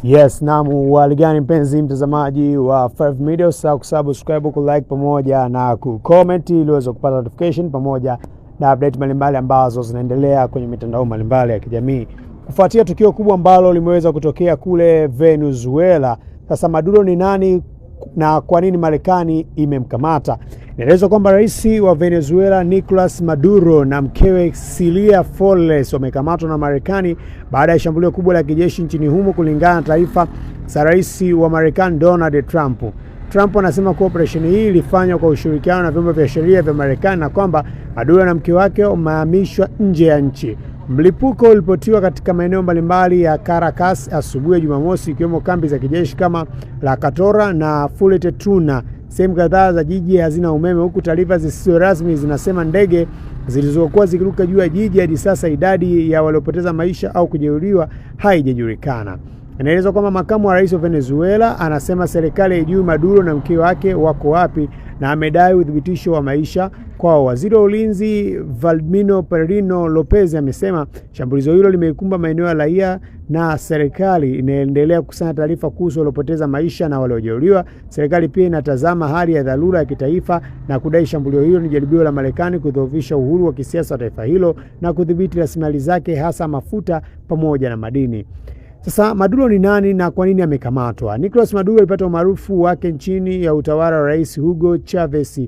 Yes, namu waligani mpenzi mtazamaji wa 5 Media, usisahau kusubscribe, kulike pamoja na kucomment ili uweze kupata notification pamoja na update mbalimbali ambazo zinaendelea kwenye mitandao mbalimbali ya kijamii. Kufuatia tukio kubwa ambalo limeweza kutokea kule Venezuela, sasa Maduro ni nani na kwa nini Marekani imemkamata? Inaelezwa kwamba rais wa Venezuela Nicolas Maduro na mkewe Cilia Flores wamekamatwa na Marekani baada ya shambulio kubwa la kijeshi nchini humo, kulingana na taarifa za rais wa Marekani Donald Trump. Trump anasema kuwa operesheni hii ilifanywa kwa ushirikiano na vyombo vya sheria vya Marekani na kwamba Maduro na mke wake wamehamishwa nje ya nchi. Mlipuko uliripotiwa katika maeneo mbalimbali ya Caracas asubuhi ya Jumamosi, ikiwemo kambi za kijeshi kama La Catora na Fuerteventura. Sehemu kadhaa za jiji hazina umeme, huku taarifa zisizo rasmi zinasema ndege zilizokuwa zikiruka juu ya jiji. Hadi sasa idadi ya waliopoteza maisha au kujeruhiwa haijajulikana. Inaelezwa kwamba makamu wa rais wa Venezuela anasema serikali haijui Maduro na mke wake wako wapi na amedai udhibitisho wa maisha kwao. Waziri wa ulinzi Vladimir Perino Lopez amesema shambulizo hilo limeikumba maeneo ya raia na serikali inaendelea kukusanya taarifa kuhusu waliopoteza maisha na waliojeruhiwa. Serikali pia inatazama hali ya dharura ya kitaifa na kudai shambulio hilo ni jaribio la Marekani kudhoofisha uhuru wa kisiasa wa taifa hilo na kudhibiti rasilimali zake, hasa mafuta pamoja na madini. Sasa Maduro ni nani na kwa nini amekamatwa? Nicolas Maduro alipata umaarufu wake chini ya utawala wa Rais Hugo Chavez.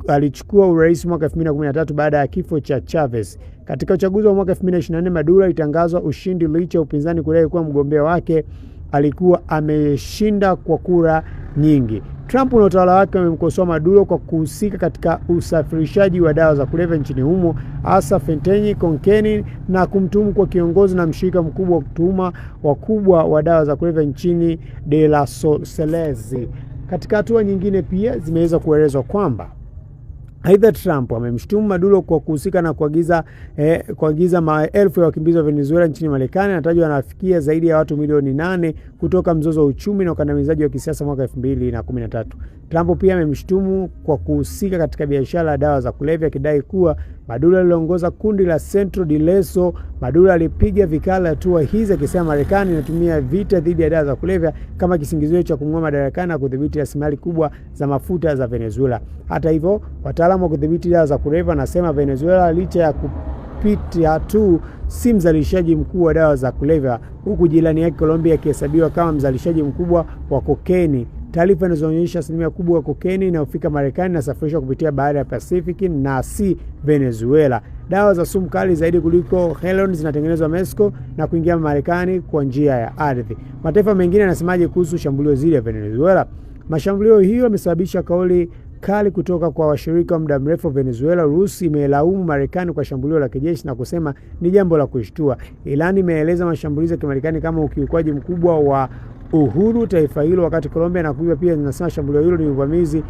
Alichukua urais mwaka 2013 baada ya kifo cha Chavez. Katika uchaguzi wa mwaka 2024, Maduro alitangazwa ushindi licha upinzani kudai kuwa mgombea wake alikuwa ameshinda kwa kura nyingi. Trump na utawala wake wamemkosoa Maduro kwa kuhusika katika usafirishaji wa dawa za kulevya nchini humo, hasa fentanyl, cocaine, na kumtuhumu kwa kiongozi na mshirika mkubwa wa kutuhuma wakubwa wa dawa za kulevya nchini De La Soles. Katika hatua nyingine pia zimeweza kuelezwa kwamba aidha Trump amemshtumu Maduro kwa kuhusika na kuagiza maelfu ya wakimbizi wa Venezuela nchini Marekani. Anatajwa anafikia zaidi ya watu milioni 8 kutoka mzozo wa uchumi na ukandamizaji wa kisiasa mwaka 2013. Trump pia amemshtumu kwa kuhusika katika biashara ya dawa za kulevya, akidai kuwa Maduro aliongoza kundi la Centro Dileso. Maduro alipiga vikali hatua hizi, akisema Marekani inatumia vita dhidi ya dawa za kulevya kama kisingizio cha kumng'oa madarakani na kudhibiti rasilimali kubwa za mafuta za Venezuela. Hata hivyo, wataalamu wa kudhibiti dawa za kulevya wanasema Venezuela licha ya kupitia tu si mzalishaji mkuu wa dawa za kulevya, huku jirani yake Colombia ikihesabiwa kama mzalishaji mkubwa wa kokeni. Taarifa inazoonyesha asilimia kubwa ya kokeni inayofika Marekani inasafirishwa kupitia bahari ya Pacific na si Venezuela. Dawa za sumu kali zaidi kuliko heroin zinatengenezwa Mexico na kuingia Marekani kwa njia ya ardhi. Mataifa mengine yanasemaje kuhusu shambulio zile ya Venezuela? Mashambulio hiyo yamesababisha kauli kali kutoka kwa washirika wa muda mrefu Venezuela. Urusi imelaumu Marekani kwa shambulio la kijeshi na kusema ni jambo la kushtua. Irani imeeleza mashambulizi ya Marekani kama ukiukwaji mkubwa wa uhuru taifa hilo, wakati Colombia na Cuba pia zinasema shambulio hilo ni uvamizi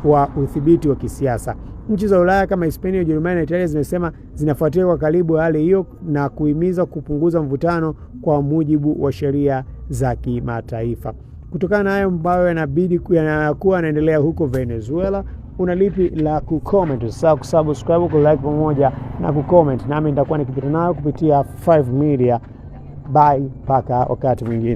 wa udhibiti wa kisiasa. Nchi za Ulaya kama Hispania, Ujerumani na Italia zimesema zinafuatilia kwa karibu hali hiyo na kuhimiza kupunguza mvutano kwa mujibu wa sheria za kimataifa. Kutokana na hayo ambayo yanabidi yanakuwa yanaendelea huko Venezuela, unalipi la kucomment? Usisahau kusubscribe, kulike pamoja na kucomment, nami nitakuwa nikipita nayo kupitia 5 Media. Bye, paka wakati mwingine.